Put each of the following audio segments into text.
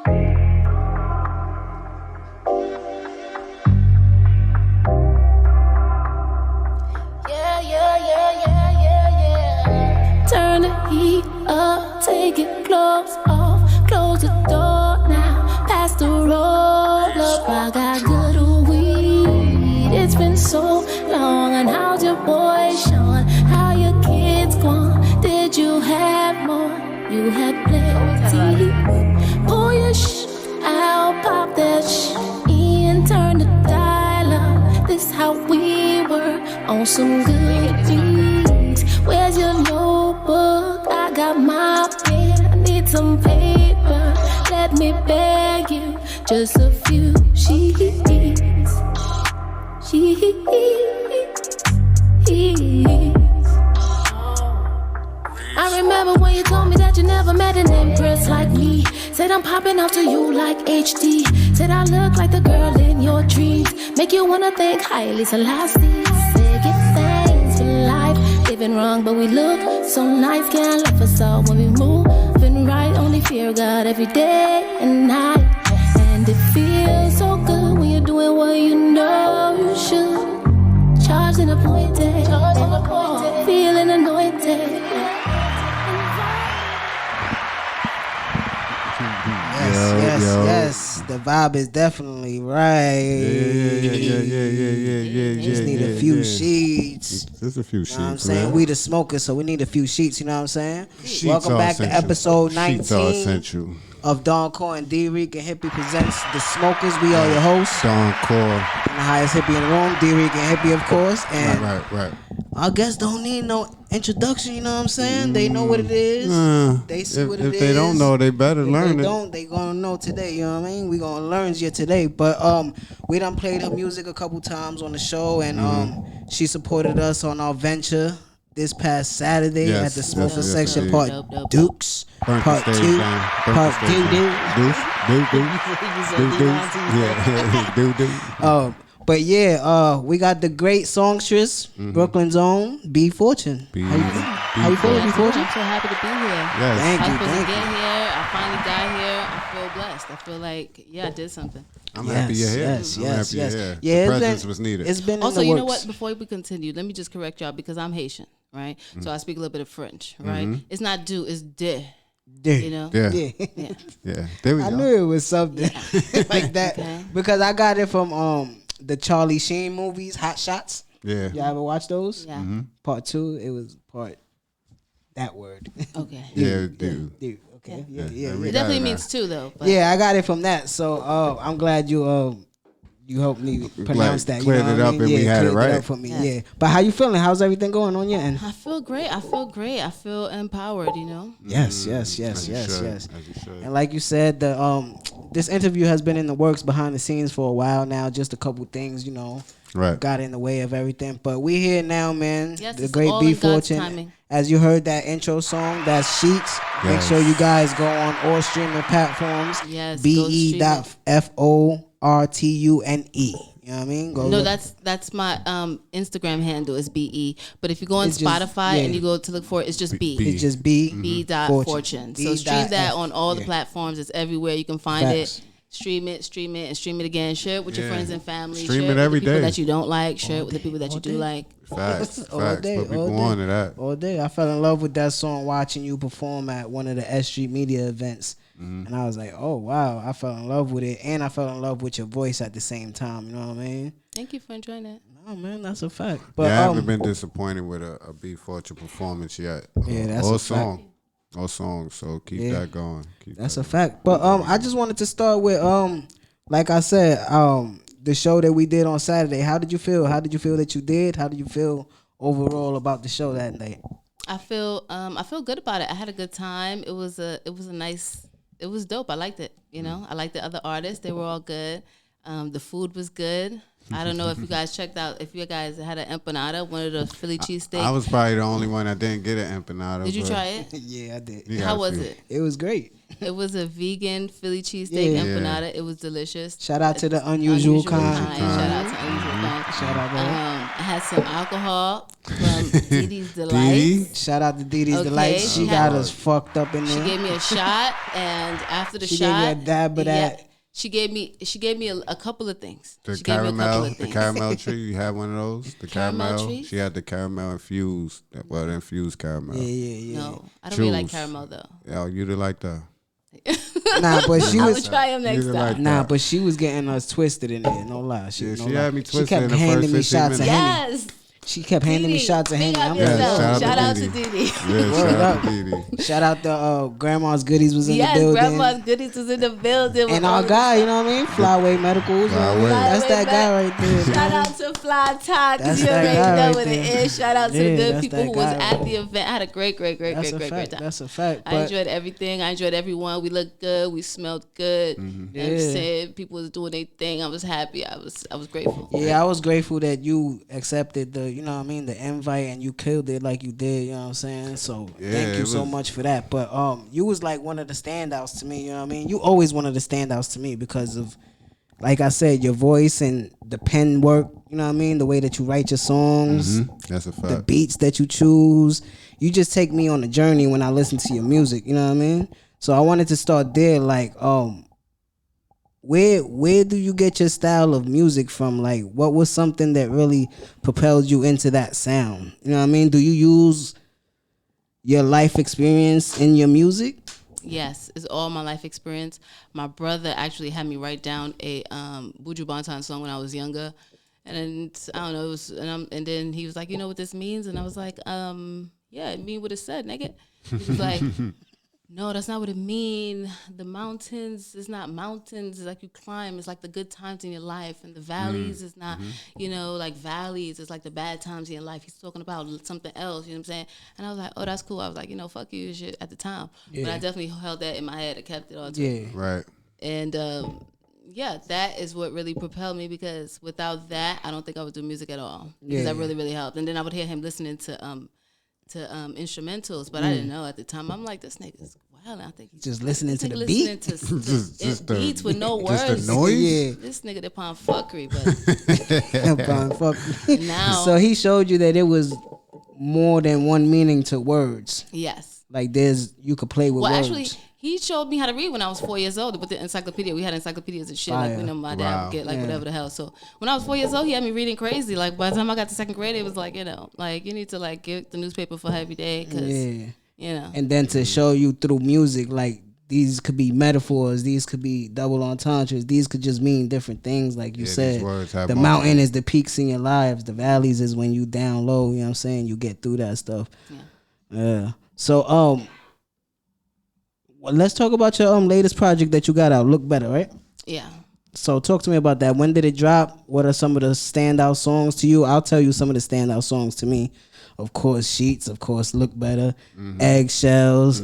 Turn the heat up, take your clothes off, close the door now, pass the roll up. I got good weed. It's been so long, and how's your boy Sean? How your kids gone? Did you have more? You had plenty. Pull your out, pop that in, turn the dial up. This how we were on some good beats. Where's your notebook? I got my pen. I need some paper. Let me beg you, just a few sheets. I remember when you told me that you never met an empress like me. Said I'm popping out to you like HD. Said I look like the girl in your dreams. Make you wanna think highly Selassie. Said give thanks for life. Living wrong but we look so nice. Can't love us all when we moving right. Only fear God every day and night. And it feels so good when you're doing what you know you should. Charged and appointed, feeling anointed. Yes. The vibe is definitely right. Yeah. Just need a few sheets. Just a few sheets. You know what I'm saying? Man. We the smokers, so we need a few sheets. You know what I'm saying? Sheets Welcome back to episode 19 of Don Core and Dricanhippie Presents The Smokers. We are your hosts. Don Core. And the highest hippie in the room, Dricanhippie, of course. And right. our guests don't need no introduction, you know what I'm saying? They know what it is. They see what it is. If they don't know, they better learn it. They gonna know today, you know what I mean? We gonna learn you today. But we done played her music a couple times on the show, and she supported us on our venture this past Saturday at the Smokers Section Part Dukes. Part 2. But yeah, we got the great songstress, Brooklyn's own B.Fortune. How you feeling, B.Fortune? I'm so happy to be here. Yes. Thank I you. was supposed to get here. I finally got here. I feel blessed. I feel like, I did something. I'm happy you're here. Yes. You're here. Yeah, the presence was needed. It's been Also, in the you works. know what? Before we continue, let me just correct y'all because I'm Haitian, right? So I speak a little bit of French, right? It's not do, it's de. You know? Yeah. There we go. I knew it was something like that because I got it from the Charlie Sheen movies, Hot Shots. Yeah. Y'all ever watch those? Yeah. Part 2, it was part that word. Okay. Yeah, dude. Okay. Yeah. Yeah. It definitely means two, though. But Yeah, I got it from that. So I'm glad you helped me pronounce that. Cleared it up and we had it right. It up for me. Yeah. But how you feeling? How's everything going on your end? I feel great. I feel empowered, you know? Yes. As you should. And like you said, this interview has been in the works behind the scenes for a while now. Just a couple things, you know, got in the way of everything. But we here now, man. Yes, the it's great all in God's B.Fortune. timing. As you heard that intro song, that's Sheets. Make sure you guys go on all streaming platforms. Yes, go stream it. be.fortune. You know what I mean? That's my Instagram handle is BE. But if you go on Spotify and you go to look for it, it's just B. It's just B. B.Fortune. So stream that on all the platforms. It's everywhere. You can find it. Stream it, and stream it again. Share it with your friends and family. Stream share it every with the people day. that you don't like. Share it with the people that you do like. Facts. All day, Put people on to that. All day. I fell in love with that song watching you perform at one of the S Street Media events. And I was like, oh, wow. I fell in love with it. And I fell in love with your voice at the same time. You know what I mean? Thank you for enjoying it. No, man, that's a fact. But I haven't been disappointed with a B.Fortune performance yet. Yeah, that's a fact. All songs. So keep that going. That's a fact. But I just wanted to start with, like I said, the show that we did on Saturday. How did you feel? How did you feel that you did? How did you feel overall about the show that night? I feel good about it. I had a good time. It was dope. I liked it. You know, I liked the other artists. They were all good. The food was good. I don't know if you guys checked out, if you guys had an empanada, one of the Philly cheesesteak. I was probably the only one that didn't get an empanada. Did you try it? Yeah, I did. How was it? It was great. It was a vegan Philly cheesesteak empanada. It was delicious. Shout out to the unusual kind. Shout out to Unusual Kind. Shout out, man. I had some alcohol from Dee Dee's Delights. Shout out to Dee Dee's Delights. She got us fucked up in there. She gave me a shot, and after the she shot, gave you a dab of that. She gave me a couple of things. The caramel tree. You had one of those. The caramel. Trees? She had the caramel infused. Well, the infused caramel. Yeah. No, I don't really like caramel though. Yeah, you didn't like that. Nah, but she was. I will try them next time. Like nah, but she was getting us twisted in there. No lie. She had me twisted. She kept in the handing first me 15 shots of minutes. Henny. She kept handing me shots of Henny. Shout out to Dee Dee. Shout out to Dee Dee. Shout out to Grandma's Goodies was in the building. Yes, Grandma's Goodies was in the building. And our guy, you know what I mean? Flyway Medicals. That's that guy right there. Shout out to Fly Talk, because you already know what it is. Shout out to the good people who was at the event. I had a great time. That's a fact. I enjoyed everything. I enjoyed everyone. We looked good. We smelled good. Mm-hmm. You know what I'm saying? People was doing their thing. I was happy. I was grateful. Yeah, I was grateful that you accepted the, you know what I mean, the invite, and you killed it like you did, you know what I'm saying? So thank you so much for that. But you was like one of the standouts to me, you know what I mean? You always one of the standouts to me because of, like I said, your voice and the pen work, you know what I mean? The way that you write your songs. Mm-hmm. That's a fact. The beats that you choose. You just take me on a journey when I listen to your music, you know what I mean? So I wanted to start there, like, where do you get your style of music from? Like, what was something that really propelled you into that sound? You know what I mean? Do you use your life experience in your music? Yes, it's all my life experience. My brother actually had me write down a Buju Banton song when I was younger, and I don't know. It was, and then he was like, "You know what this means?" And I was like, "Yeah, it mean what it said, nigga." He was like, "No, that's not what it mean. The mountains is not mountains. It's like you climb. It's like the good times in your life, and the valleys is not, you know, like valleys. It's like the bad times in your life." He's talking about something else. You know what I'm saying? And I was like, "Oh, that's cool." I was like, "You know, fuck you, shit." At the time, but I definitely held that in my head. I kept it on. Right. And that is what really propelled me, because without that, I don't think I would do music at all. Because that really, really helped. And then I would hear him listening to instrumentals, but I didn't know at the time. I'm like, this nigga's wild. I think he's just listening to the listening beat, to beats with no words. Just the noise. Yeah. This nigga did upon fuckery, but now. So he showed you that it was more than one meaning to words. Yes. Like you could play with words. Actually, he showed me how to read when I was 4 years old with the encyclopedia. We had encyclopedias and shit. Like, you know, my dad would get like whatever the hell. So when I was 4 years old, he had me reading crazy. Like by the time I got to second grade, it was like, you know, like you need to like get the newspaper for every day, because you know. And then to show you through music, like these could be metaphors, these could be double entendres, these could just mean different things. Like you said, the mountain is the peaks in your lives, the valleys is when you down low. You know what I'm saying? You get through that stuff. Yeah. So well, let's talk about your latest project that you got out, Look Better, right? Yeah. So talk to me about that. When did it drop? What are some of the standout songs to you? I'll tell you some of the standout songs to me. Of course, Sheets. Of course, Look Better. Eggshells.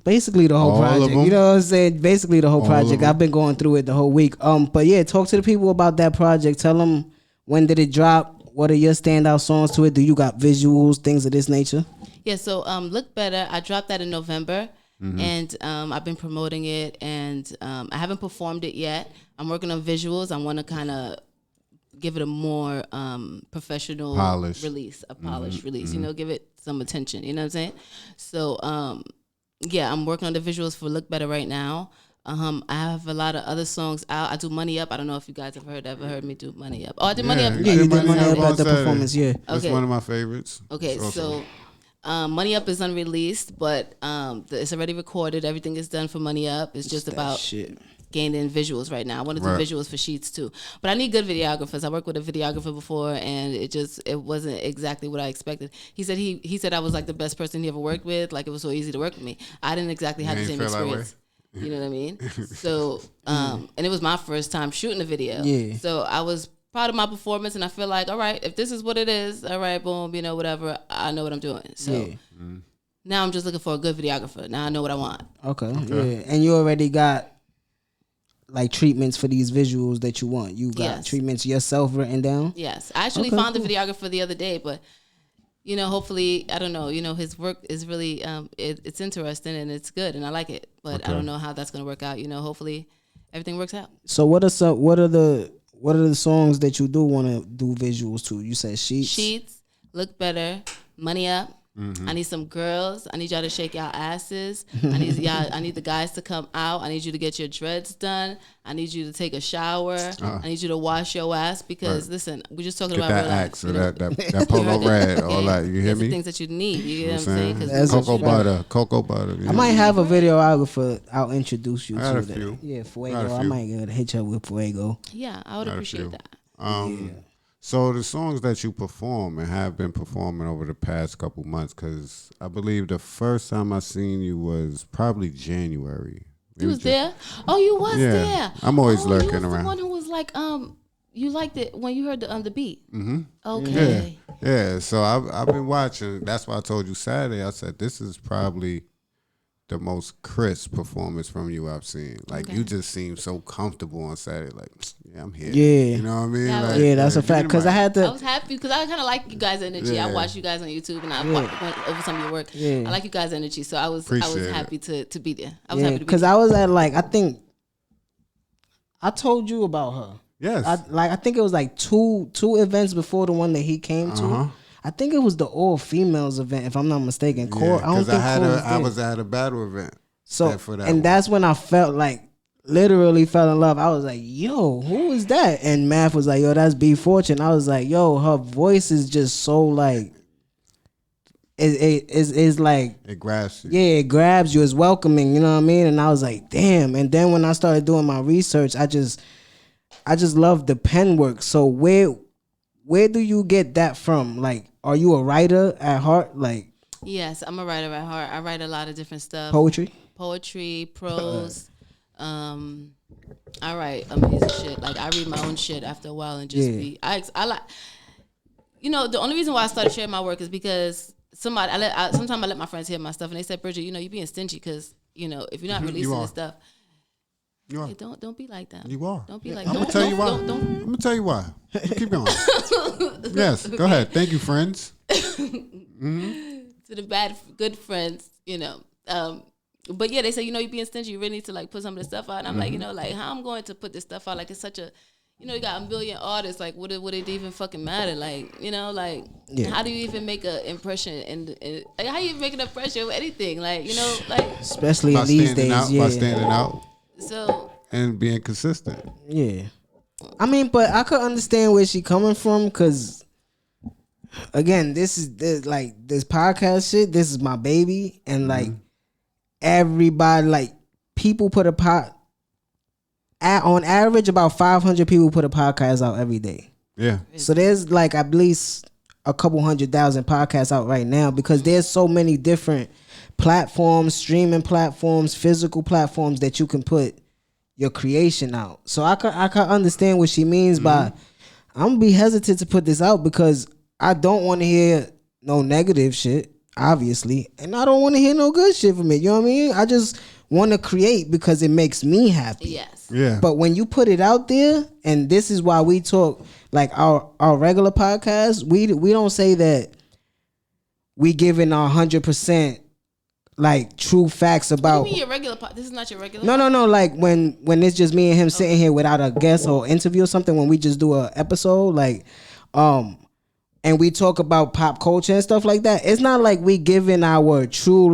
Basically the whole project. You know what I'm saying? Basically the whole project. I've been going through it the whole week. But yeah, talk to the people about that project. Tell them, when did it drop? What are your standout songs to it? Do you got visuals, things of this nature? Yeah, so Look Better, I dropped that in November, and I've been promoting it, and I haven't performed it yet. I'm working on visuals. I want to kind of give it a more professional release, a polished release, you know, give it some attention, you know what I'm saying? So, I'm working on the visuals for Look Better right now. I have a lot of other songs out. I do Money Up. I don't know if you guys have ever heard me do Money Up. Oh, I did Money Up. Yeah, you did Money Up at the performance, That's one of my favorites. Okay, so Money Up is unreleased, but it's already recorded. Everything is done for Money Up. It's just about gaining visuals right now. I want to do visuals for Sheets too, but I need good videographers. I worked with a videographer before, and it wasn't exactly what I expected. He said I was like the best person he ever worked with. Like it was so easy to work with me. I didn't exactly have the same experience. You know what I mean? So, and it was my first time shooting a video. Yeah. So I was proud of my performance, and I feel like, all right, if this is what it is, all right, boom, you know, whatever, I know what I'm doing. So now I'm just looking for a good videographer. Now I know what I want. Okay. Yeah. And you already got like treatments for these visuals that you want. You got treatments yourself written down? Yes. I actually found the videographer the other day, but you know, hopefully, I don't know, you know, his work is really, it's interesting and it's good and I like it, but I don't know how that's going to work out. You know, hopefully everything works out. So what are what are the songs that you do want to do visuals to? You said Sheets. Sheets, Look Better, Money Up. I need some girls. I need y'all to shake y'all asses. I need the guys to come out. I need you to get your dreads done. I need you to take a shower. I need you to wash your ass because listen, we're just talking Get about that real life, axe or that polo red, all that. You hear Those are me? things that you need. You get what I'm saying? That's Cocoa butter. I might have a videographer. I'll introduce you I got to a that. few. Yeah, Got Fuego. a I few. might hit you up with Fuego. Yeah, I would Got a appreciate few. that. So the songs that you perform and have been performing over the past couple months, because I believe the first time I seen you was probably January. You was there? Oh, you was there. I'm always lurking you was around. The one who was like, you liked it when you heard the beat. Mm-hmm. Okay. Yeah. So I've been watching. That's why I told you Saturday. I said this is probably the most crisp performance from you I've seen. Like you just seem so comfortable on Saturday. Like I'm here. Yeah. You know what I mean? Yeah, Like, Yeah, that's a fact. Because I had I to. was happy because I kind of like you guys' energy. I watched you guys on YouTube and I went over some of your work. Yeah. I like you guys' energy, so I was Appreciate happy to be there. I was Yeah, happy to be because there. I was at I think I told you about her. Yes. I think it was like two events before the one that he came to. I think it was the all females event, if I'm not mistaken. Core, I don't think I was at a battle event. So for that and one. that's when I felt literally fell in love. I was like, yo, who is that? And Math was like, yo, that's B.Fortune. I was like, yo, her voice is just so it's like It grabs you. yeah, it grabs you. It's welcoming. You know what I mean? And I was like, damn. And then when I started doing my research, I just love the pen work. So where do you get that from? Like, are you a writer at heart? Like Yes, I'm a writer at heart. I write a lot of different stuff. poetry, prose. I write amazing shit. Like I read my own shit after a while and just be. I like. You know, the only reason why I started sharing my work is because sometimes I let my friends hear my stuff and they said, Bridget, you being stingy because if you're not releasing this stuff. You are. Hey, don't be like that. You are. Don't be like. I'm gonna tell you why. I'm gonna tell you why. Keep going. Yes, go ahead. Thank you, friends. To the good friends, but yeah, they say you're being stingy. You really need to put some of the stuff out. And I'm like how I'm going to put this stuff out? Like it's such a, you got a million artists. Like would it even fucking matter? How do you even make an impression? And how you even make an impression with anything? especially in these days, by standing out. So and being consistent. Yeah. I mean, but I could understand where she coming from because, again, this podcast shit, this is my baby. And, everybody, people put on average, about 500 people put a podcast out every day. Yeah. So there's, at least a couple 100,000 podcasts out right now because there's so many different platforms, streaming platforms, physical platforms that you can put your creation out. So I can understand what she means by I'm gonna be hesitant to put this out because I don't want to hear no negative shit, obviously, and I don't want to hear no good shit from it. You know what I mean? I just want to create because it makes me happy. yes, Yeah. But when you put it out there, and this is why we talk our regular podcast, we don't say that we giving 100%. True facts about. What do you mean your regular this is not your regular No. When it's just me and him sitting here without a guest or interview or something, when we just do a episode, and we talk about pop culture and stuff like that, it's not like we giving our true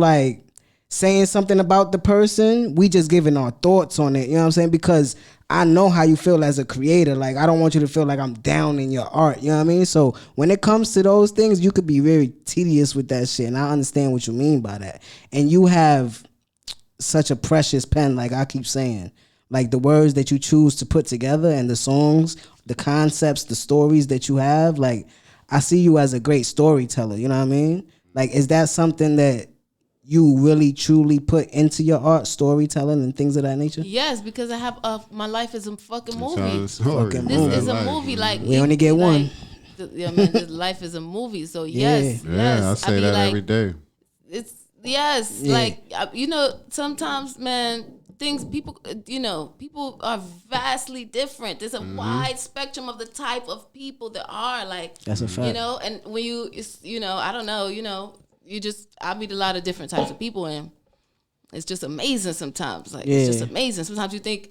saying something about the person. We just giving our thoughts on it. You know what I'm saying? Because I know how you feel as a creator. I don't want you to feel like I'm down in your art. You know what I mean? So when it comes to those things, you could be very tedious with that shit. And I understand what you mean by that. And you have such a precious pen, like I keep saying. The words that you choose to put together and the songs, the concepts, the stories that you have. I see you as a great storyteller. You know what I mean? Is that something that you really truly put into your art, storytelling and things of that nature? Yes, because I have my life is a fucking movie. This is a movie. We only get one. This life is a movie. So yes, I say that every day. It's sometimes, man, people are vastly different. There's a wide spectrum of the type of people there are. That's a fact. And when I don't know, I meet a lot of different types of people and it's just amazing sometimes. It's just amazing. Sometimes you think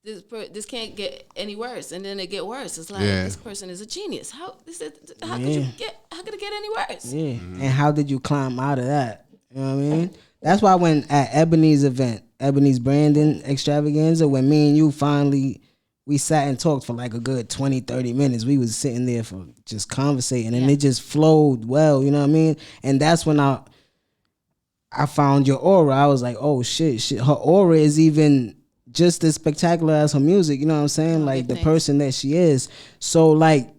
this can't get any worse, and then it get worse. It's like this person is a genius. How could it get any worse? Yeah, and how did you climb out of that? You know what I mean? That's why when at Ebony's event, Ebony's Brandon extravaganza, when me and you finally we sat and talked for like a good 20, 30 minutes. We was sitting there for just conversating, and it just flowed well. You know what I mean? And that's when I found your aura. I was like, oh shit. Her aura is even just as spectacular as her music. You know what I'm saying? Like the person that she is. So like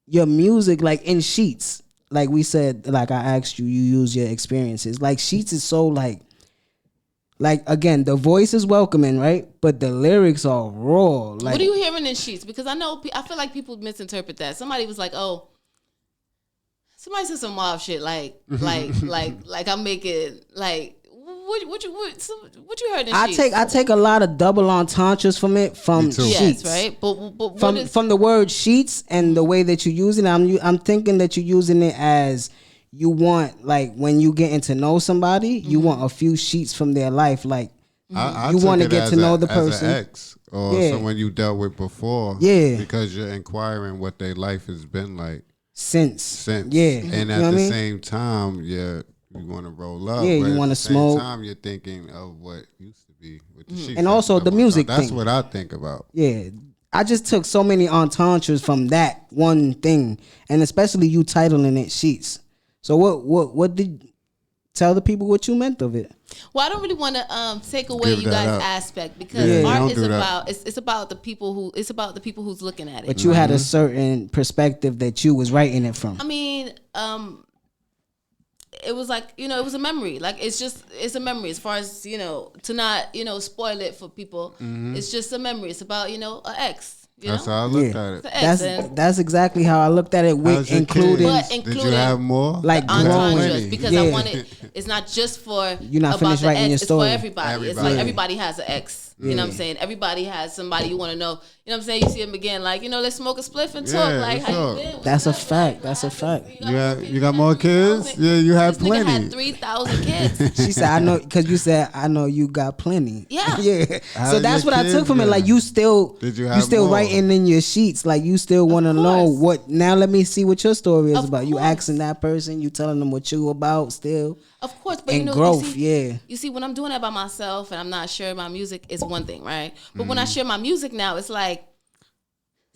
your music, like in Sheets, like we said, like I asked you, you use your experiences. Like Sheets is so like again, the voice is welcoming, right? But the lyrics are raw. Like, what are you hearing in Sheets? Because I feel like people misinterpret that. Somebody was like, oh, somebody said some mob shit, like I'm making like. What you heard in Sheets? I take a lot of double entendres from it from Sheets, yes, right? But from the word Sheets and the way that you use it, I'm thinking that you're using it as you want, like when you getting to know somebody, you want a few sheets from their life, like I you want to get to know the person, as an ex or someone you dealt with before, because you're inquiring what their life has been like since, and at the same time, you want to roll up, you want to smoke. At the same time, you're thinking of what used to be with the sheets, and also the music. That's what I think about. Yeah. I just took so many entendres from that one thing, and especially you titling it Sheets. So what did tell the people what you meant of it? Well, I don't really want to take away you guys' aspect, because art is about it's about the people who's looking at it. But you had a certain perspective that you was writing it from. I mean, it was like, it was a memory. Like it's a memory as far as, to not, spoil it for people. It's just a memory. It's about, an ex. That's how I looked at it. That's exactly how I looked at it. With including, did you have more? Like entendres, because I wanted. It's not just for you're not finished writing your story. It's for everybody. It's like everybody has an ex. You know what I'm saying? Everybody has somebody you want to know. You know what I'm saying? You see them again, like, let's smoke a spliff and talk. Like, how you been? That's a fact. That's a fact. You got more kids? Yeah, you had plenty. Nigga had 3,000 kids. She said, I know, because you said, I know you got plenty. Yeah. Yeah. So that's what I took from it. Like, you still writing in your sheets. Like, you still want to know what, now let me see what your story is about. You asking that person, you telling them what you about still. Of course, but and growth, you see, when I'm doing that by myself and I'm not sharing my music, it's one thing, right? But when I share my music now, it's like,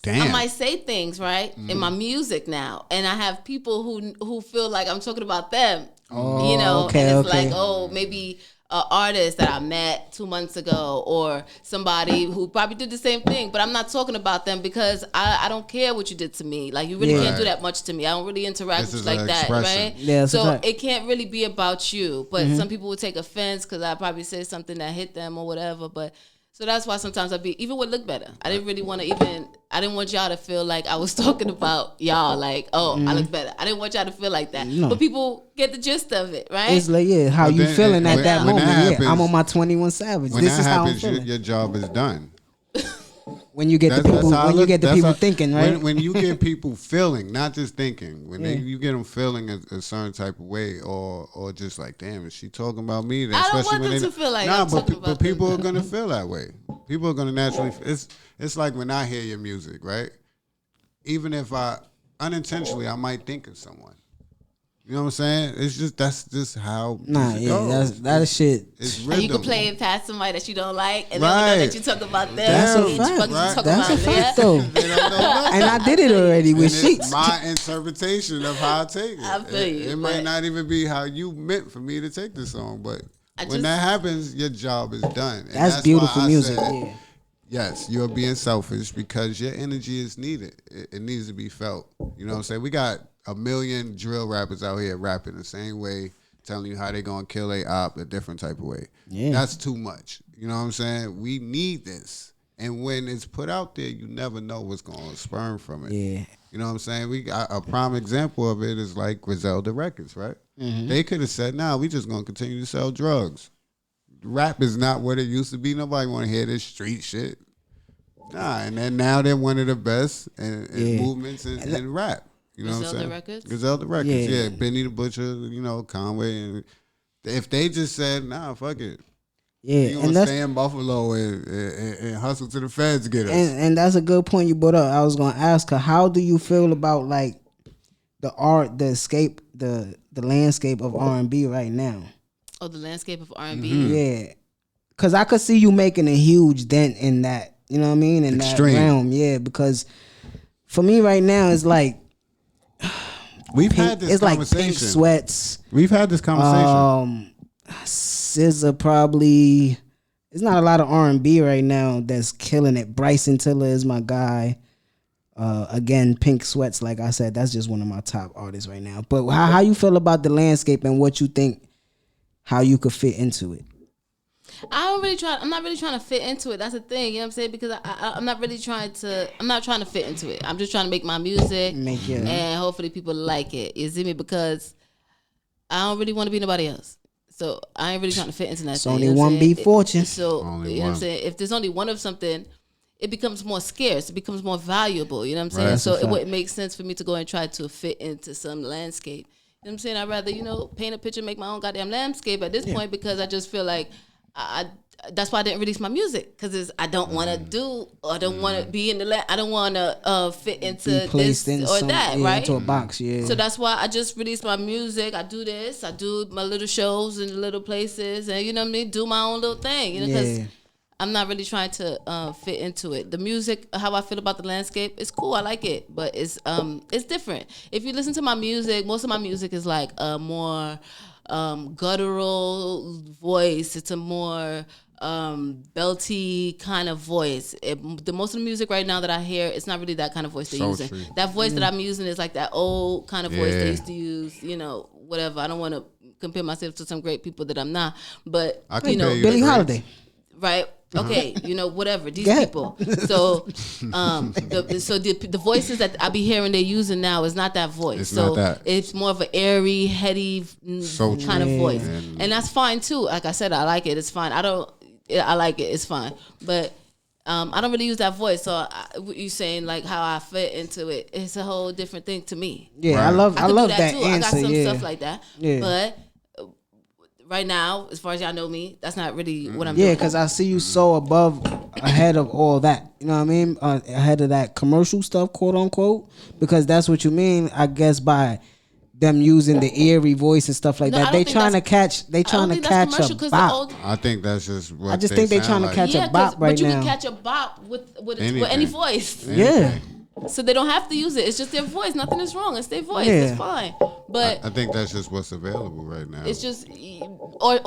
I might say things, right, in my music now, and I have people who feel like I'm talking about them, and it's like, oh, maybe an artist that I met 2 months ago, or somebody who probably did the same thing, but I'm not talking about them because I don't care what you did to me. Like, you really can't do that much to me. I don't really interact with you like that, right? Yeah, so it can't really be about you. But some people would take offense because I probably said something that hit them or whatever. But so that's why sometimes even with Look Better, I didn't really want to I didn't want y'all to feel like I was talking about y'all, like, oh, I look better. I didn't want y'all to feel like that. No. But people get the gist of it, right? It's like, how you feeling at that moment. Happens, I'm on my 21 Savage. When this that is happens, how I'm feeling. Your job is done. When you get the people thinking, right? When you get people feeling, not just thinking, when you get them feeling a certain type of way, or just like, damn, is she talking about me? I don't want them to feel like but people are gonna feel that way. People are gonna naturally. It's like when I hear your music, right? Even if I unintentionally, I might think of someone. You know what I'm saying? That's just how. That shit. It's rhythm. And you can play it past somebody that you don't like, and then we know that you talk about them. That's a fact. That's a fact, though. And I did it already with Sheets. My interpretation of how I take it. I feel you. It might not even be how you meant for me to take the song, but when that happens, your job is done. And that's beautiful music. Yes, you're being selfish because your energy is needed. It needs to be felt. You know what I'm saying? We got 1 million drill rappers out here rapping the same way, telling you how they gonna kill a op a different type of way. Yeah. That's too much. You know what I'm saying? We need this. And when it's put out there, you never know what's gonna spurn from it. Yeah. You know what I'm saying? We got a prime example of it is like Griselda Records, right? Mm-hmm. They could have said, we just gonna continue to sell drugs. Rap is not what it used to be. Nobody wanna hear this street shit. And then now they're one of the best in movements in rap. You know what I'm saying? Griselda Records. Yeah. Benny the Butcher, Conway. And if they just said, fuck it. Yeah, You and gonna stay in Buffalo and hustle to the feds get us. And that's a good point you brought up. I was gonna ask her, how do you feel about like the art, the landscape of R&B right now? Oh, the landscape of R&B. Yeah, cause I could see you making a huge dent in that. You know what I mean? In Extreme. that realm, yeah. Because for me right now, it's like We've had this it's like conversation. Pink Sweats. We've had this conversation. SZA probably. There's not a lot of R&B right now that's killing it. Bryson Tiller is my guy. Again, Pink Sweats, like I said, that's just one of my top artists right now. But how you feel about the landscape and what you think, how you could fit into it? I'm not really trying to fit into it. That's the thing, you know what I'm saying? Because I'm not trying to fit into it. I'm just trying to make my music and hopefully people like it. You see me? Because I don't really want to be nobody else. So I ain't really trying to fit into that. It's only one B.Fortune. So you know what I'm saying? If there's only one of something, it becomes more scarce. It becomes more valuable. You know what I'm saying? Right. So it wouldn't make sense for me to go and try to fit into some landscape. You know what I'm saying? I'd rather, paint a picture, make my own goddamn landscape at this point, because I just feel like that's why I didn't release my music, because I don't want to I don't want to be in I don't want to fit into this or that, right? Into a box, yeah. So that's why I just released my music. I do this. I do my little shows in the little places, and you know what I mean, do my own little thing. Because I'm not really trying to fit into it. The music, how I feel about the landscape, it's cool. I like it, but it's different. If you listen to my music, most of my music is like a more guttural voice. It's a more belty kind of voice. The most of the music right now that I hear, it's not really that kind of voice they're using. That voice that I'm using is like that old kind of voice they used to use, whatever. I don't want to compare myself to some great people that I'm not, but Billie Holiday, right? Okay, whatever, these people. So the voices that I be hearing they're using now is not that voice. Not that. It's more of an airy, heady kind of voice, and that's fine too. Like I said, I like it. It's fine. I like it. It's fine. But I don't really use that voice. So you saying like how I fit into it? It's a whole different thing to me. Yeah, right. I love that too. answer. I got some stuff like that. Yeah. But right now, as far as y'all know me, that's not really what I'm doing. Yeah, because I see you so ahead of all that. You know what I mean? Ahead of that commercial stuff, quote unquote. Because that's what you mean, I guess, by them using the eerie voice and stuff like that. They trying to catch a bop. I think that's just what I just think they trying to catch a bop right now. But you can catch a bop with any voice. Yeah. So they don't have to use it. It's just their voice. Nothing is wrong. It's their voice. It's fine. But I think that's just what's available right now. It's just or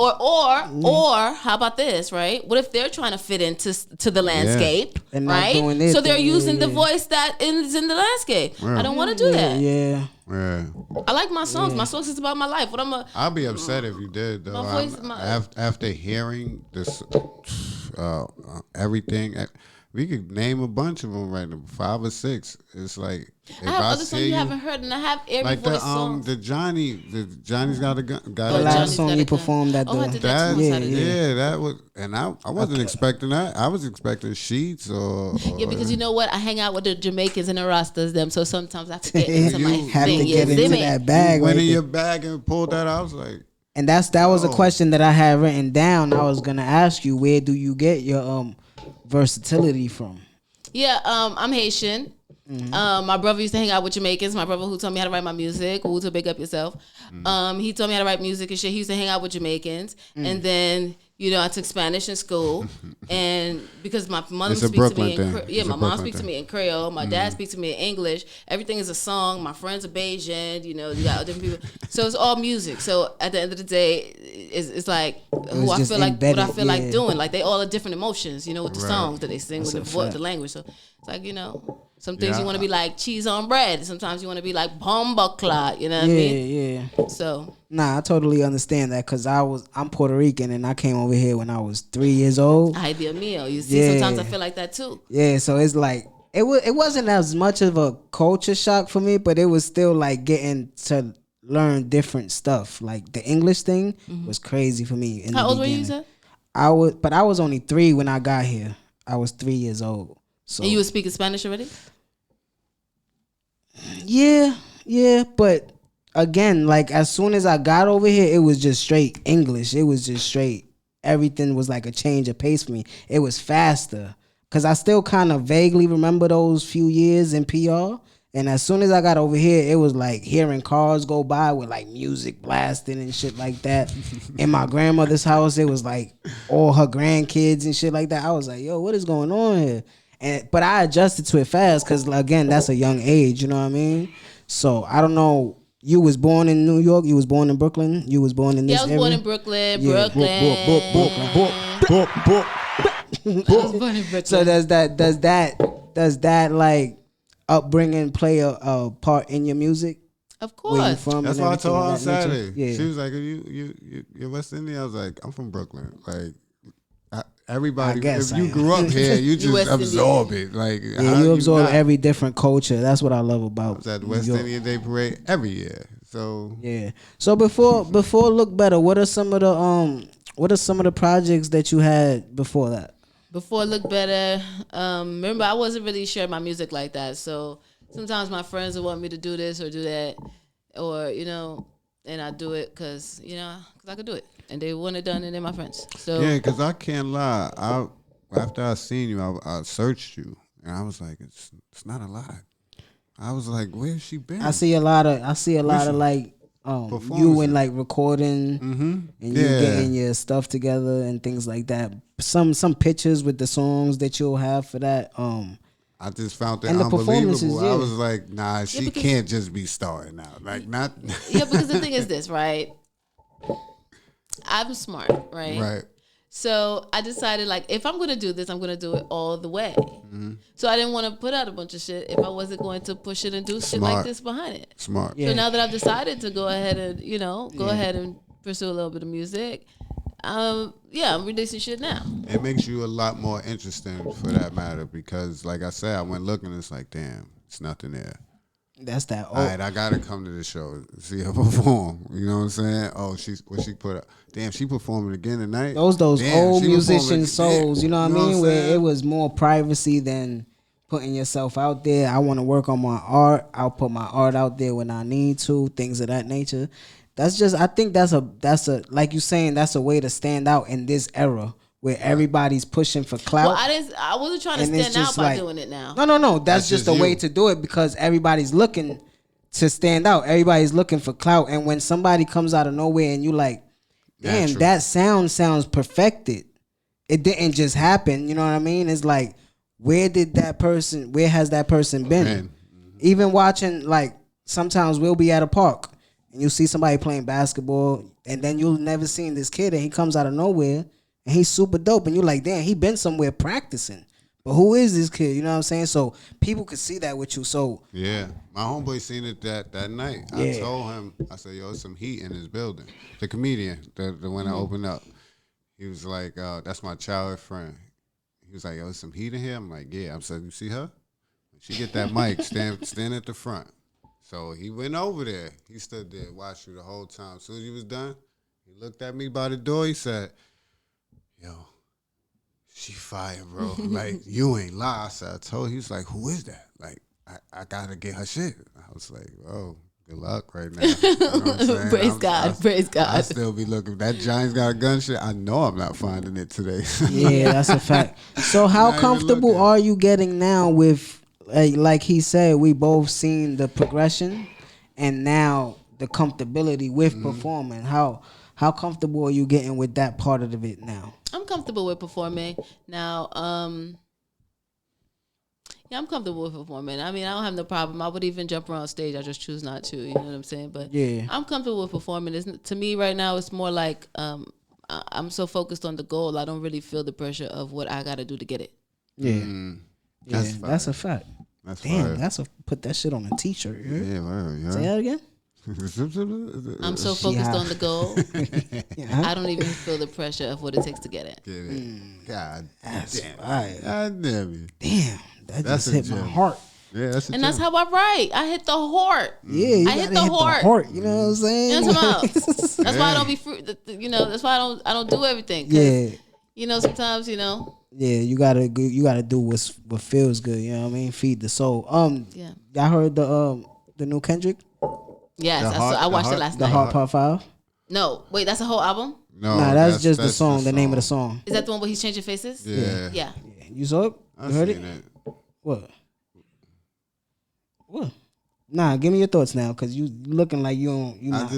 how about this, right? What if they're trying to fit into the landscape, right? So they're using the voice that is in the landscape. Yeah. I don't want to do that. Yeah. I like my songs. My songs is about my life. I'll be upset if you did though. After hearing this, everything. We could name a bunch of them right now, 5 or 6. It's like I have other songs you haven't heard, and I have every like voice songs. The Johnny's got a gun. The last song you performed that that was, and I wasn't expecting that. I was expecting Sheets or because you know what, I hang out with the Jamaicans and the Rastas them, so sometimes I have to get into my thing. Have to get into that bag. Went in your bag and pulled that out. I was like. And that was a question that I had written down. I was gonna ask you, where do you get your versatility from? Yeah, I'm Haitian. Mm-hmm. My brother used to hang out with Jamaicans. My brother who taught me how to write my music, who to big up yourself. Mm-hmm. He taught me how to write music and shit. He used to hang out with Jamaicans. And then, I took Spanish in school. And because my mother speaks to me in my mom speaks to me in Creole. My dad speaks to me in English. Everything is a song. My friends are Bajan. You got different people. So it's all music. So at the end of the day, it's like who I feel like, what I feel like doing. Like they all are different emotions, with the songs that they sing, with the language. So it's like, some things you want to be like cheese on bread. Sometimes you want to be like bomba clot. You know what I mean? Yeah. So. Nah, I totally understand that because I'm Puerto Rican and I came over here when I was 3 years old. Ay, Dios mío. You see, sometimes I feel like that too. Yeah, so it's like it wasn't as much of a culture shock for me, but it was still like getting to learn different stuff. Like the English thing was crazy for me. How old were you, sir? I was only 3 when I got here. I was 3 years old. So. And you were speaking Spanish already? Yeah, but again, like as soon as I got over here, it was just straight English. It was just straight everything was like a change of pace for me. It was faster because I still kind of vaguely remember those few years in PR. And as soon as I got over here, it was like hearing cars go by with like music blasting and shit like that. In my grandmother's house, it was like all her grandkids and shit like that. I was like, yo, what is going on here? But I adjusted to it fast because, again, that's a young age, you know what I mean? So I don't know. You was born in New York. You was born in Brooklyn. You was born in this area. I was born in Brooklyn. Yeah, Brooklyn. So does that like upbringing play a part in your music? Of Where you course. from? That's and why I everything told her of on that Saturday. nature? Yeah. She was like, you're West Indian? I was like, I'm from Brooklyn. Like, everybody, I guess if you I grew up here, you just West absorb it. Like, Yeah, you absorb every different culture. That's what I love about I was at the New West York. Indian Day Parade every year. So Yeah. So before Look Better, what are some of the projects that you had before that? Before Look Better, remember I wasn't really sharing my music like that. So sometimes my friends would want me to do this or do that, or and I do it because I could do it, and they want it done, and they're my friends. So yeah, because I can't lie. After I seen you, I searched you, and I was like, it's not a lot. I was like, where's she been? I see a lot of like you and like recording and you getting your stuff together and things like that. Some pictures with the songs that you'll have for that. I just found that and the performances, unbelievable. yeah. I was like, nah, she can't just be starting out. Like, not. yeah, because the thing is this, right? I'm smart, right? Right. So I decided, like, if I'm going to do this, I'm going to do it all the way. Mm-hmm. So I didn't want to put out a bunch of shit if I wasn't going to push it and do shit like this behind it. Smart. Yeah. So now that I've decided to go ahead and, ahead and pursue a little bit of music, I'm releasing shit now. It makes you a lot more interesting for that matter because, like I said, I went looking and it's like, damn, it's nothing there. That's that. All right, I gotta come to the show, see her perform. You know what I'm saying? Oh, she put up. Damn, she performing again tonight. Those Damn, old she musician performing- souls, you know what I mean? I'm Where saying? it was more privacy than putting yourself out there. I want to work on my art. I'll put my art out there when I need to. Things of that nature. I think that's a like you saying, that's a way to stand out in this era where everybody's pushing for clout. Well, I wasn't trying to And it's stand out just by like- doing it now. No. That's just a just way you. to do it because everybody's looking to stand out. Everybody's looking for clout. And when somebody comes out of nowhere and you like, damn, Natural. that sounds perfected. It didn't just happen. You know what I mean? It's like, where has that person been? Man. Even watching, like, sometimes we'll be at a park and you see somebody playing basketball and then you'll never seen this kid and he comes out of nowhere and he's super dope and you're like, damn, he been somewhere practicing. But who is this kid? You know what I'm saying? So people could see that with you. So Yeah, my homeboy seen it that night. I Yeah. told him, I said, yo, there's some heat in his building. The comedian, the one I opened up, he was like, that's my childhood friend. He was like, yo, there's some heat in here? I'm like, yeah. I said, you see her? She get that mic, stand at the front. So he went over there. He stood there, watched you the whole time. As soon as he was done, he looked at me by the door. He said, yo, she fire, bro. Like, you ain't lie. I said, I told. He was like, who is that? Like, I gotta get her shit. I was like, oh, good luck right now. You know what I'm saying? Praise God. Praise God. I still be looking. That Giants got a gun shit. I know I'm not finding it today. yeah, that's a fact. So how Not even comfortable looking. are you getting now with, like he said, we both seen the progression and now the comfortability with performing. How comfortable are you getting with that part of it now? I'm comfortable with performing now. Yeah, I'm comfortable with performing. I mean, I don't have no problem. I would even jump around stage. I just choose not to. You know what I'm saying? But Yeah. I'm comfortable with performing. To me right now, it's more like I'm so focused on the goal. I don't really feel the pressure of what I got to do to get it. Yeah, That's yeah, that's a fact. That's Damn, fire. put that shit on a t-shirt. You heard? Yeah, word, Say yeah. that again. I'm so She focused high. on the goal. Yeah. I don't even feel the pressure of what it takes to get it. Get it. God That's damn. right. God damn it. Damn, that That's just a hit my gem. heart. Yeah, that's a And that's gem. how I write. I hit the heart. Yeah, you I hit gotta the heart. You know what I'm saying? You know what I'm talking about? That's why I don't be free. That's why I don't do everything. 'Cause, Yeah. Sometimes, Yeah, you gotta do what feels good. You know what I mean? Feed the soul. Yeah. Y'all heard the new Kendrick, Yes, The Heart- I watched The it last the night. Heart Part 5. No, wait, that's a whole album? No, Nah, that's just the song. The name of the song. Is that the one where he's changing faces? Yeah. Yeah. You saw it? You heard it? What? Nah, give me your thoughts now, cause you looking like you don't. You not.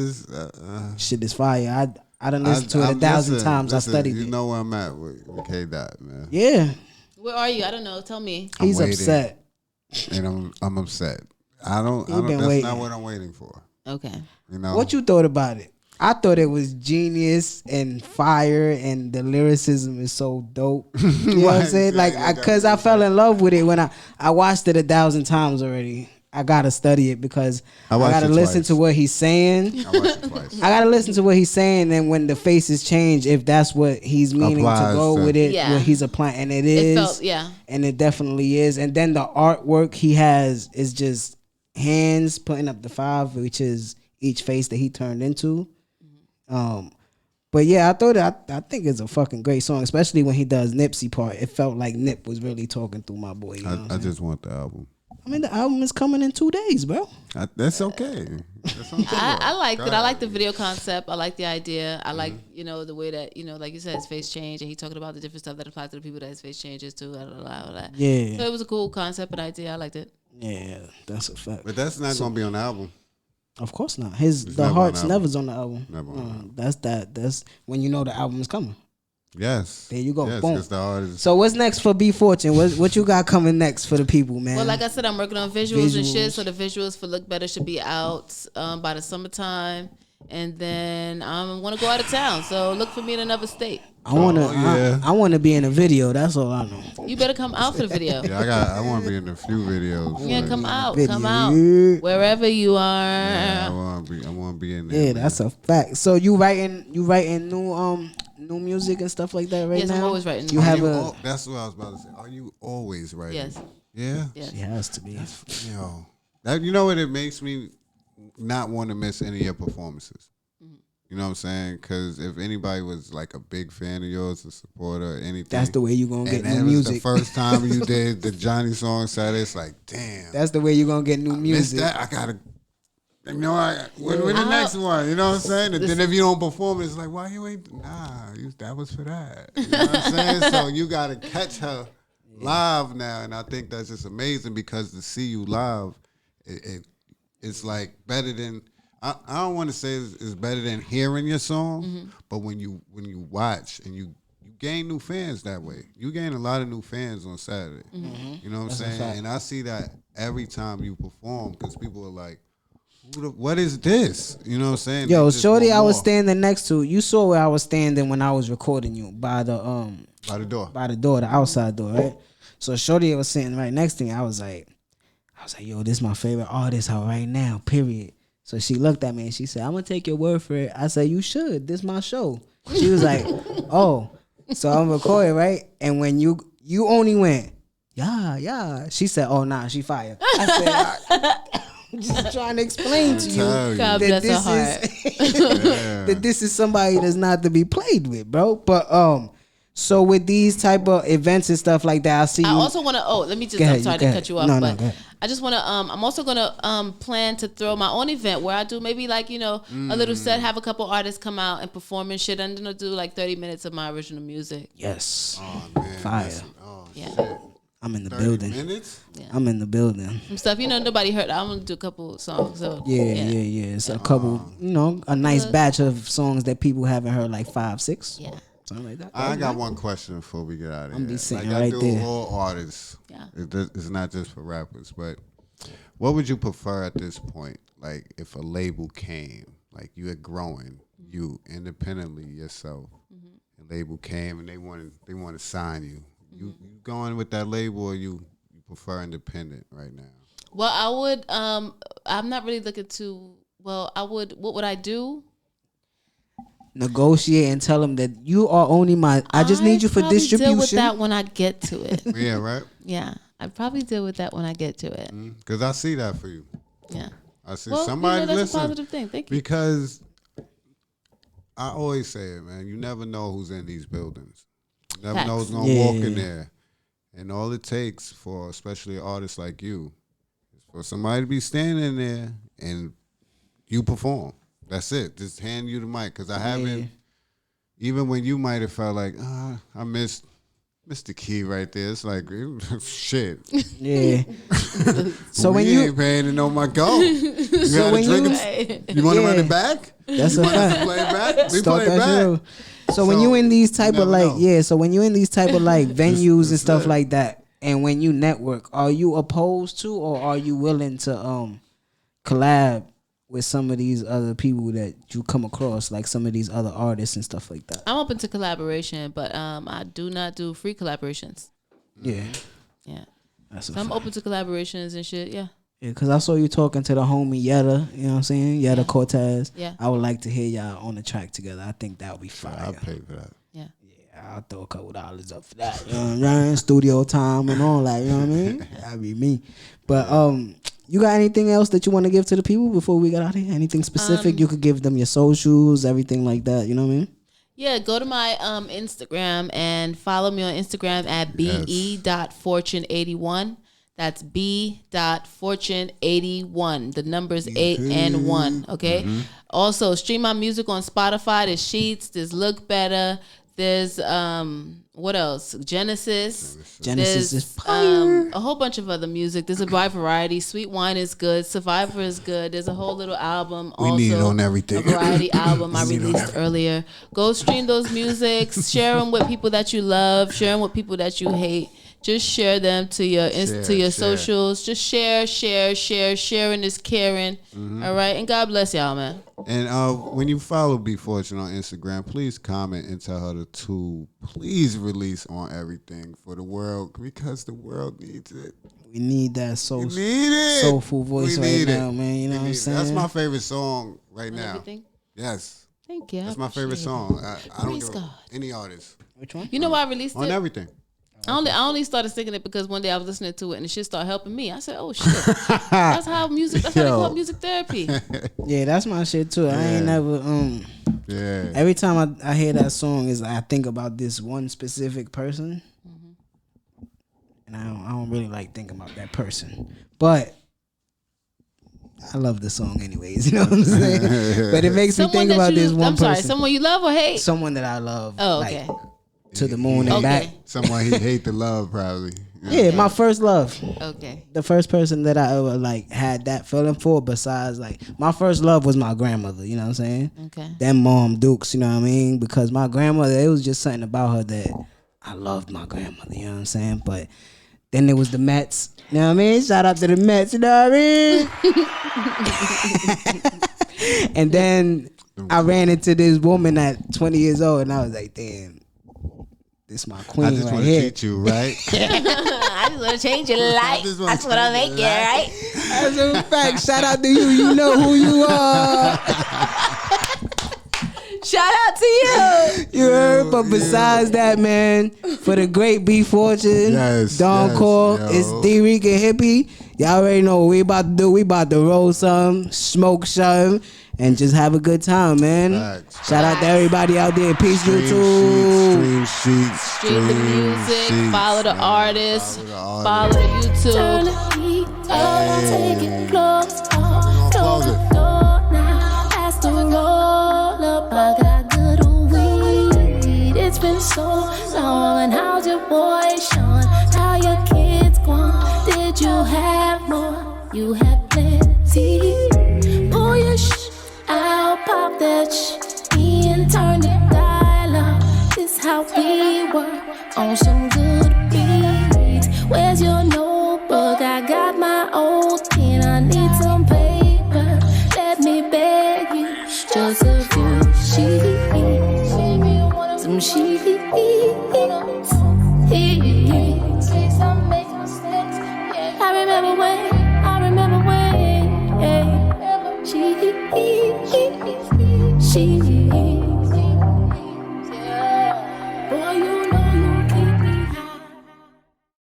Shit is fire. I done listened to it 1,000 times. I studied it. You know where I'm at with K Dot, man. Yeah. Where are you? I don't know. Tell me. He's upset. And I'm upset. I don't. That's not what I'm waiting for. Okay. You know what you thought about it? I thought it was genius and fire, and the lyricism is so dope. You know what I'm saying? Like, cause I fell in love with it when I watched it 1,000 times already. I gotta study it because I gotta listen to what he's saying. I watched it twice. I gotta listen to what he's saying, and when the faces change, if that's what he's meaning to go with it, what he's applying, and it is, and it definitely is. And then the artwork he has is just hands putting up the 5, which is each face that he turned into. But yeah, I think it's a fucking great song, especially when he does Nipsey part. It felt like Nip was really talking through my boy. You know I just want the album. I mean, the album is coming in 2 days, bro. That's okay. I liked it. I like the video concept. I like the idea. I like, the way that, like you said, his face changed, and he talking about the different stuff that applies to the people that his face changes to. All that. Yeah. So it was a cool concept and idea. I liked it. Yeah, that's a fact. But that's not gonna be on the album. Of course not. The Heart's never's on the album. Never on That's when you know the album is coming. Yes. There you go. Yes, boom. So what's next for B.Fortune? What you got coming next for the people, man? Well, like I said, I'm working on visuals and shit. So the visuals for Look Better should be out by the summertime. And then I want to go out of town. So look for me in another state. I want to be in a video. That's all I know. You better come out for the video. Yeah, I want to be in a few videos. Yeah, come out wherever you are. Yeah, I want to be in there. Yeah, that's a fact. So you writing new music and stuff like that right now? Yes, I'm always writing. That's what I was about to say. Are you always writing? Yes. Yeah. Yes. She has to be. You know what? It makes me not want to miss any of your performances. You know what I'm saying? Because if anybody was like a big fan of yours, a supporter, or anything, that's the way you're gonna get new Was music. the first time you did the Johnny song Saturday, it's like, damn. That's the way you're gonna get new music. That. I gotta. When the next one? You know what I'm saying? And then if you don't perform, it's like, why you ain't? Nah, that was for that. You know what I'm saying? So you gotta catch her live now, and I think that's just amazing because to see you live, it's like better than. I don't want to say it's better than hearing your song, but when you watch and you gain new fans that way. You gain a lot of new fans on Saturday. You know what I'm saying? And I see that every time you perform because people are like, what is this? You know what I'm saying? Yo, shorty, I was standing next to. You saw where I was standing when I was recording you by the door, the outside door, right? So shorty was sitting right next to me. I was like, yo, this is my favorite artist out right now. Period. So she looked at me and she said, I'm gonna take your word for it. I said, you should. This is my show. She was like, oh. So I'm recording, right? And when you only went, yeah. She said, oh nah, she fired. I said, I'm just trying to explain to you God that bless this is somebody that's not to be played with, bro. But so with these type of events and stuff like that, I see. I also want to. Let me just. I'm sorry to cut you off, but I just want to. I'm also gonna plan to throw my own event where I do maybe like a little set, have a couple artists come out and perform and shit. I'm gonna do like 30 minutes of my original music. Yes. Oh man. Fire. Yeah. Shit. I'm in the building. Minutes? Yeah. I'm in the building. Some stuff, nobody heard. I'm gonna do a couple songs. So yeah. It's a couple, a nice batch of songs that people haven't heard, like 5, 6. Yeah. Something like that. I got one question before we get out of here. I'm be sitting like right I do there. all artists. Yeah. It's not just for rappers, but what would you prefer at this point? Like if a label came, like you had growing, you independently yourself, a label came and they want to sign you. You going with that label or you prefer independent right now? Well, I would. I'm not really looking to. Well, I would. What would I do? Negotiate and tell them that you are only my. I just need you for distribution. Deal with that when I get to it. Yeah, right. Yeah, I'd probably deal with that when I get to it. Because I see that for you. Yeah. I see somebody that's listen. a positive thing. Thank you. Because I always say it, man. You never know who's in these buildings. You never know who's gonna walk in there. And all it takes for especially artists like you is for somebody to be standing there and you perform. That's it. Just hand you the mic. Because I haven't, even when you might have felt like, I missed the key right there. It's like, shit. Yeah. So when we you ain't paying to know my goal. You So got when to drink you- it. You want to Yeah. run it back? That's You a want us to fact. play it back? We Start play it that back. shit. So when you in these type you of never like know. so when you in these type of like venues and that's stuff it. like that, and when you network, are you opposed to or are you willing to collab with some of these other people that you come across, like some of these other artists and stuff like that? I'm open to collaboration, but I do not do free collaborations. Yeah, Yeah. that's a So I'm fact. open to collaborations and shit. Yeah. Yeah, because I saw you talking to the homie Yetta, you know what I'm saying? Yetta Cortez. Yeah. I would like to hear y'all on the track together. I think that would be fire. I'll pay for that. Yeah. I'll throw a couple dollars up for that. You know what I'm saying? Studio time and all that, you know what I mean? That'd be me. But you got anything else that you want to give to the people before we get out of here? Anything specific? You could give them your socials, everything like that, you know what I mean? Yeah, go to my Instagram and follow me on Instagram at be.fortune81. That's b.fortune81. The numbers 8 and 1. Okay. Also, stream my music on Spotify. There's Sheets. There's Look Better. There's what else? Genesis. Genesis is There's a whole bunch of other music. There's a wide variety. Sweet Wine is good. Survivor is good. There's a whole little album. We need it on A everything. variety album I We need it on released earlier. Go stream those musics. Share them with people that you love. Share them with people that you hate. Just share them to your Share. socials. Just share. Sharing is caring. All right, and God bless y'all, man. And when you follow B.Fortune on Instagram, please comment and tell her to please release on everything for the world, because the world needs it. we need that We need it. soulful voice We right need now, it. man. You know We what I'm need it. saying? That's my favorite song right On now. everything? Yes. Thank you. I That's my favorite appreciate it. song. I don't Praise give God. any artist. Which one? You know why I released On it? everything. I only started singing it because one day I was listening to it and the shit started helping me. I said, "Oh shit, that's how they call it music therapy." Yeah, that's my shit too. I ain't never Yeah. every time I hear that song is I think about this one specific person. And I don't really like thinking about that person. But I love the song anyways, you know what I'm saying? But it makes me think about this one person. Someone you love or hate? Someone that I love. Oh, like, okay. to the moon and Okay. back. Someone he hate to love, probably. Yeah, my first love. Okay. The first person that I ever like had that feeling for, besides like my first love was my grandmother, you know what I'm saying? Okay. Then Mom Dukes, you know what I mean? Because my grandmother, it was just something about her that I loved my grandmother, you know what I'm saying? But then there was the Mets, you know what I mean? Shout out to the Mets, you know what I mean? And then I ran into this woman at 20 years old and I was like, damn, this my queen I just right want to here. treat you right. I just want to change your life. just wanna That's what I change make your it, right? As a fact, shout out to you. You know who you are. Shout out to you. You heard? But besides that, man, for the great B.Fortune, Yes, Don yes, Core, yo. it's D. Dricanhippie. Y'all already know what we about to do. We about to roll some, smoke some, and just have a good time, man. Facts. Shout out to everybody out there. Peace, YouTube. Stream the music. Follow the artist. Follow the Turn YouTube. the heat up, take it close off, close the door now. Pass the roll up, I got good weed. It's been so long, and how's your boy Sean? How your kids gone? Did you have more? You had plenty. Pull your out, pop that in, turn the dial up. This how we work on some good beats. Where's your notebook? I got my old pen. I need some paper. Let me beg you, just a few sheets, some sheets.